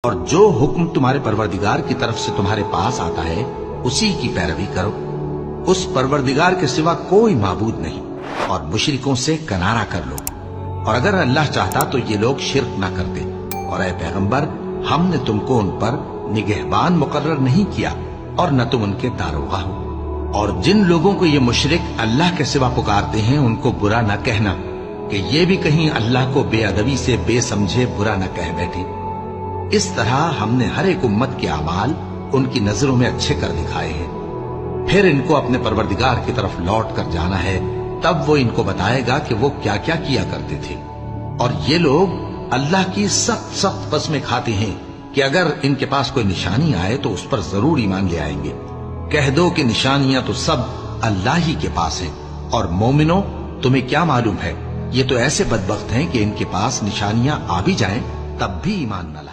اور جو حکم تمہارے پروردگار کی طرف سے تمہارے پاس آتا ہے اسی کی پیروی کرو. اس پروردگار کے سوا کوئی معبود نہیں، اور مشرکوں سے کنارہ کر لو. اور اگر اللہ چاہتا تو یہ لوگ شرک نہ کرتے. اور اے پیغمبر، ہم نے تم کو ان پر نگہبان مقرر نہیں کیا اور نہ تم ان کے داروغہ ہو. اور جن لوگوں کو یہ مشرک اللہ کے سوا پکارتے ہیں ان کو برا نہ کہنا کہ یہ بھی کہیں اللہ کو بے ادبی سے بے سمجھے برا نہ کہہ بیٹھے. اس طرح ہم نے ہر ایک امت کے اعمال ان کی نظروں میں اچھے کر دکھائے ہیں. پھر ان کو اپنے پروردگار کی طرف لوٹ کر جانا ہے، تب وہ ان کو بتائے گا کہ وہ کیا کیا کیا کرتے تھے. اور یہ لوگ اللہ کی سخت سخت قسمیں کھاتے ہیں کہ اگر ان کے پاس کوئی نشانی آئے تو اس پر ضرور ایمان لے آئیں گے. کہہ دو کہ نشانیاں تو سب اللہ ہی کے پاس ہیں. اور مومنوں، تمہیں کیا معلوم ہے، یہ تو ایسے بدبخت ہیں کہ ان کے پاس نشانیاں آ بھی جائیں تب بھی ایمان نہ لائیں.